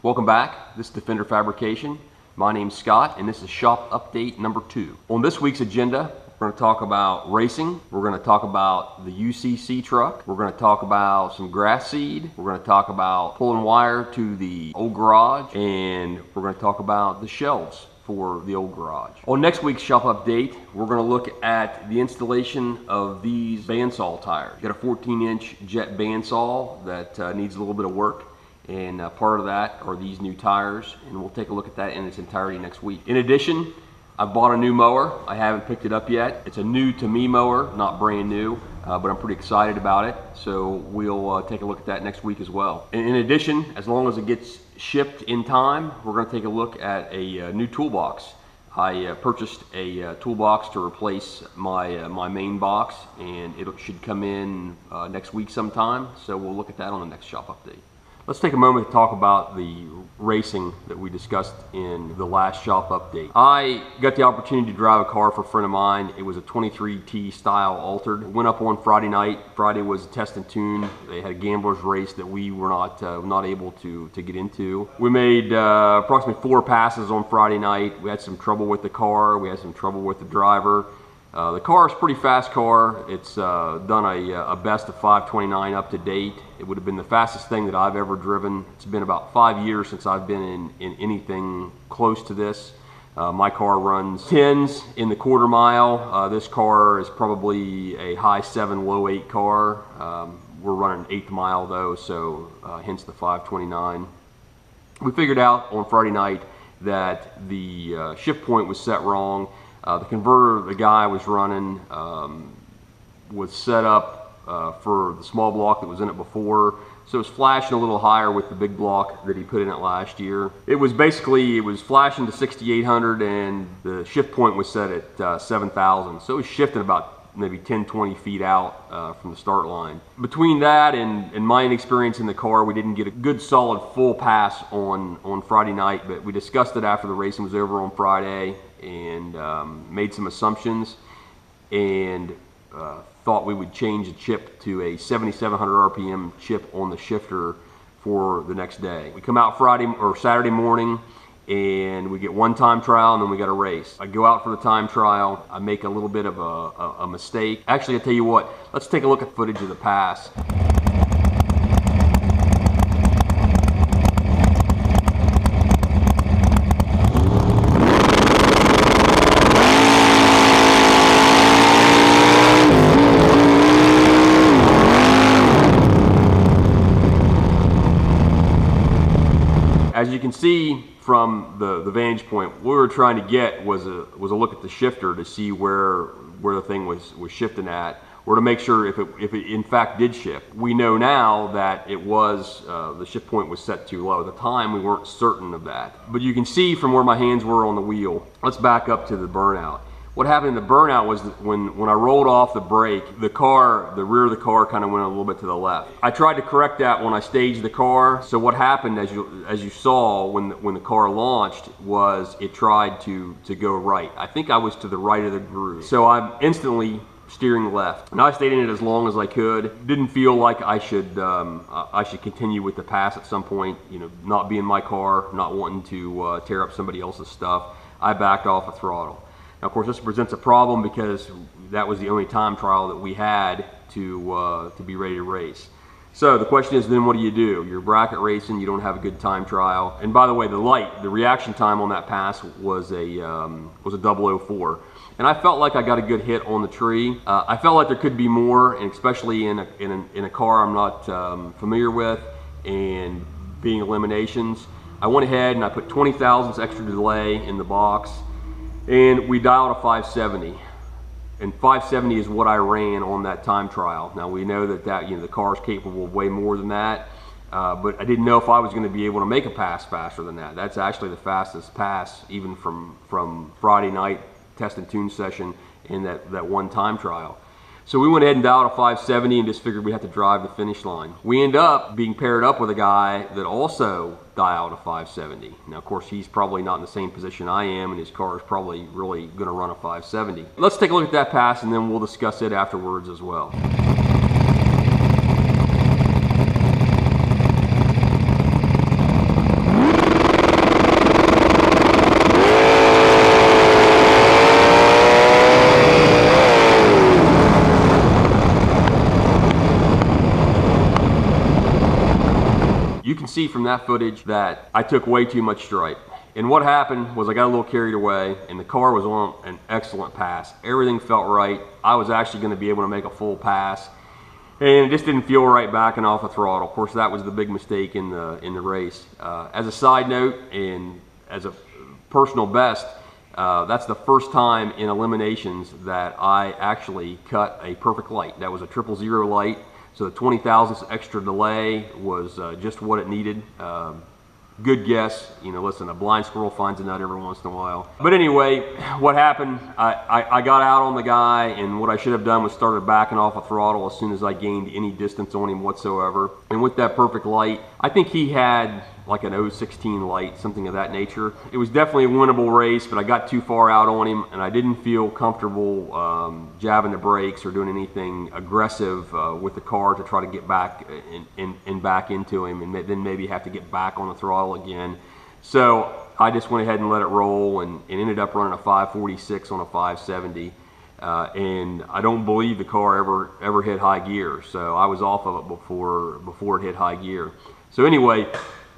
Welcome back. This is Defender Fabrication. My name's Scott, and this is shop update number 2. On this week's agenda, we're going to talk about racing. We're going to talk about the UCC truck. We're going to talk about some grass seed. We're going to talk about pulling wire to the old garage, and we're going to talk about the shelves for the old garage. On next week's shop update, we're going to look at the installation of these bandsaw tires. Got a 14-inch jet bandsaw that needs a little bit of work, and part of that are these new tires, and we'll take a look at that in its entirety next week. In addition, I've bought a new mower. I haven't picked it up yet. It's a new to me mower, not brand new, but I'm pretty excited about it. So we'll take a look at that next week as well. And in addition, as long as it gets shipped in time, we're going to take a look at a new toolbox. I purchased a toolbox to replace my main box, and it should come in next week sometime. So we'll look at that on the next shop update. Let's take a moment to talk about the racing that we discussed in the last shop update. I got the opportunity to drive a car for a friend of mine. It was a 23T style altered. It went up on Friday night. Friday was a test and tune. They had a gambler's race that we were not able to get into. We made approximately 4 passes on Friday night. We had some trouble with the car. We had some trouble with the driver. The car is a pretty fast car. It's done a best of 5:29 up to date. It would have been the fastest thing that I've ever driven. It's been about 5 years since I've been in anything close to this. My car runs 10s in the quarter mile. This car is probably a high 7, low 8 car. We're running 8th mile though, so hence the 5:29. We figured out on Friday night that the shift point was set wrong. The converter the guy was running was set up for the small block that was in it before, so it was flashing a little higher with the big block that he put in it last year. It was flashing to 6,800, and the shift point was set at 7,000, so it was shifting about maybe 10-20 feet out from the start line. Between that and my inexperience in the car, we didn't get a good solid full pass on Friday night, but we discussed it after the racing was over on Friday, and made some assumptions, and thought we would change the chip to a 7,700 RPM chip on the shifter for the next day. We come out Friday or Saturday morning, and we get 1 time trial, and then we got a race. I go out for the time trial. I make a little bit of a mistake. Actually, I'll tell you what, let's take a look at footage of the pass. As you can see from the vantage point, what we were trying to get was a look at the shifter to see where the thing was shifting at, or to make sure if it in fact did shift. We know now that it was the shift point was set too low. At the time, we weren't certain of that, but you can see from where my hands were on the wheel. Let's back up to the burnout. What happened in the burnout was that when I rolled off the brake, the rear of the car kind of went a little bit to the left. I tried to correct that when I staged the car. So what happened, as you saw when the car launched, was it tried to go right. I think I was to the right of the groove. So I'm instantly steering left. And I stayed in it as long as I could. Didn't feel like I should continue with the pass at some point. You know, not being my car, not wanting to tear up somebody else's stuff. I backed off the throttle. Now, of course, this presents a problem because that was the only time trial that we had to be ready to race. So the question is, then what do? You're bracket racing, you don't have a good time trial. And by the way, the reaction time on that pass was a 004. And I felt like I got a good hit on the tree. I felt like there could be more, and especially in a car I'm not familiar with, and being eliminations. I went ahead and I put 20 thousandths extra delay in the box, and we dialed a 570. And 570 is what I ran on that time trial. Now we know that the car is capable of way more than that, but I didn't know if I was going to be able to make a pass faster than that. That's actually the fastest pass, even from Friday night test and tune session in that 1 time trial. So we went ahead and dialed a 570 and just figured we had to drive the finish line. We end up being paired up with a guy that also dialed a 570. Now, of course, he's probably not in the same position I am, and his car is probably really going to run a 570. Let's take a look at that pass, and then we'll discuss it afterwards as well. see from that footage that I took way too much stripe. And what happened was I got a little carried away, and the car was on an excellent pass. Everything felt right. I was actually going to be able to make a full pass, and it just didn't feel right backing off the throttle. Of course, that was the big mistake in the race. As a side note, and as a personal best, that's the first time in eliminations that I actually cut a perfect light. That was a 000 light, so the 20 thousandths extra delay was just what it needed. Good guess. You know, listen, a blind squirrel finds a nut every once in a while. But anyway, what happened, I got out on the guy, and what I should have done was started backing off a throttle as soon as I gained any distance on him whatsoever. And with that perfect light, I think he had like an 016 light, something of that nature. It was definitely a winnable race, but I got too far out on him, and I didn't feel comfortable jabbing the brakes or doing anything aggressive with the car to try to get back and back into him, and then maybe have to get back on the throttle again. So I just went ahead and let it roll, and ended up running a 546 on a 570. And I don't believe the car ever hit high gear, so I was off of it before it hit high gear. So anyway,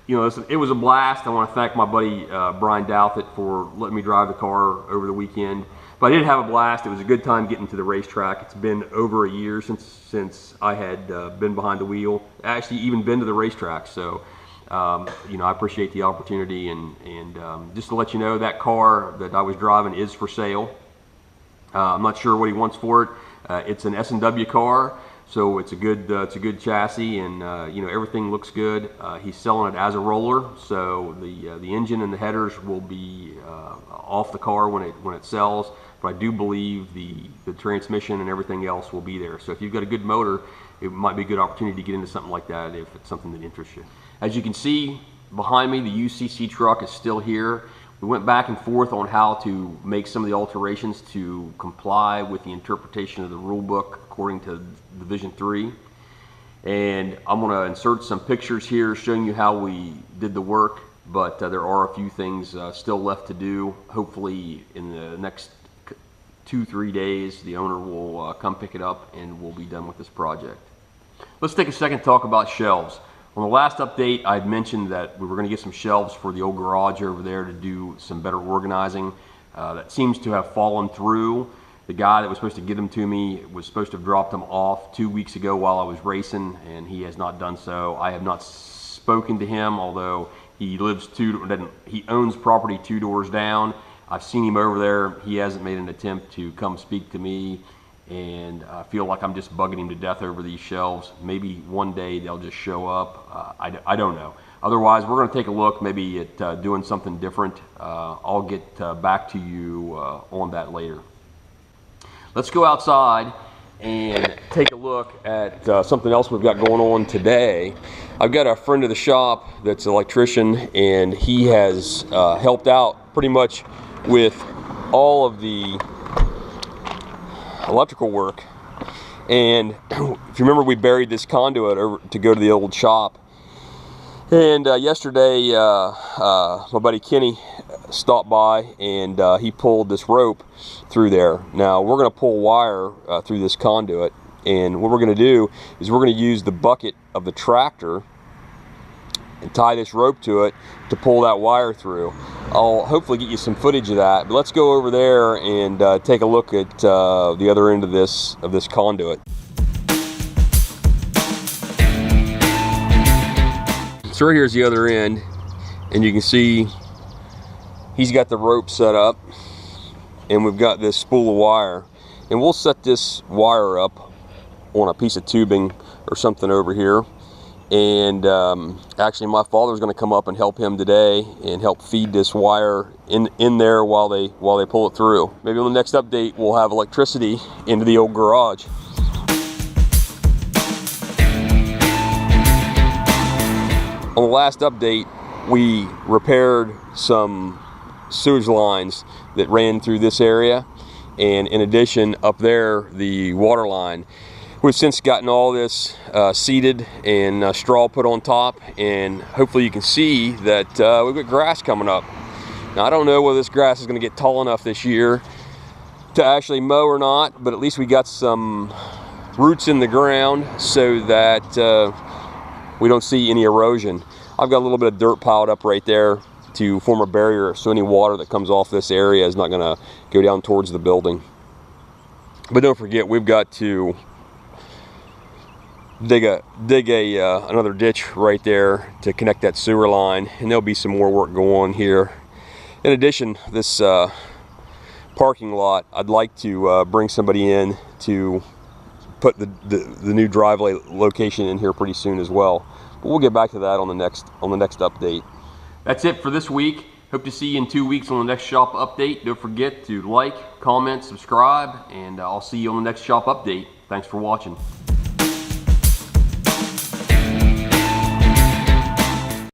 you know, it was a blast. I want to thank my buddy Brian Douthit for letting me drive the car over the weekend. But I did have a blast. It was a good time getting to the racetrack. It's been over a year since I had been behind the wheel. Actually, even been to the racetrack. So, you know, I appreciate the opportunity. And just to let you know, that car that I was driving is for sale. I'm not sure what he wants for it. It's an S&W car. So it's a good chassis, and you know, everything looks good. He's selling it as a roller, so the engine and the headers will be off the car when it sells. But I do believe the transmission and everything else will be there. So if you've got a good motor, it might be a good opportunity to get into something like that if it's something that interests you. As you can see behind me, the UCC truck is still here. We went back and forth on how to make some of the alterations to comply with the interpretation of the rule book according to Division 3. And I'm going to insert some pictures here showing you how we did the work, but there are a few things still left to do. Hopefully in the next 2-3 days, the owner will come pick it up and we'll be done with this project. Let's take a second to talk about shelves. On the last update, I had mentioned that we were going to get some shelves for the old garage over there to do some better organizing. That seems to have fallen through. The guy that was supposed to get them to me was supposed to have dropped them off 2 weeks ago while I was racing, and he has not done so. I have not spoken to him, although he owns property 2 doors down. I've seen him over there. He hasn't made an attempt to come speak to me, and I feel like I'm just bugging him to death over these shelves. Maybe one day they'll just show up. I don't know. Otherwise, we're going to take a look maybe at doing something different. I'll get back to you on that later. Let's go outside and take a look at something else we've got going on today. I've got a friend of the shop that's an electrician, and he has helped out pretty much with all of the electrical work. And if you remember, we buried this conduit over to go to the old shop, and yesterday my buddy Kenny stopped by, and he pulled this rope through there. Now we're going to pull wire through this conduit, and what we're going to do is we're going to use the bucket of the tractor and tie this rope to it to pull that wire through. I'll hopefully get you some footage of that, but let's go over there and take a look at the other end of this conduit. So right here's the other end, and you can see he's got the rope set up, and we've got this spool of wire, and we'll set this wire up on a piece of tubing or something over here. And actually my father's going to come up and help him today and help feed this wire in there while they pull it through. Maybe on the next update we'll have electricity into the old garage. On the last update, we repaired some sewage lines that ran through this area, and in addition, up there, the water line. We've since gotten all this seeded and straw put on top, and hopefully you can see that we've got grass coming up. Now I don't know whether this grass is going to get tall enough this year to actually mow or not, but at least we got some roots in the ground so that we don't see any erosion. I've got a little bit of dirt piled up right there to form a barrier, so any water that comes off this area is not going to go down towards the building. But don't forget, we've got to dig another ditch right there to connect that sewer line, and there'll be some more work going on here. In addition, this parking lot, I'd like to bring somebody in to put the new driveway location in here pretty soon as well. But we'll get back to that on the next update. That's it for this week. Hope to see you in 2 weeks on the next shop update. Don't forget to like, comment, subscribe, and I'll see you on the next shop update. Thanks for watching.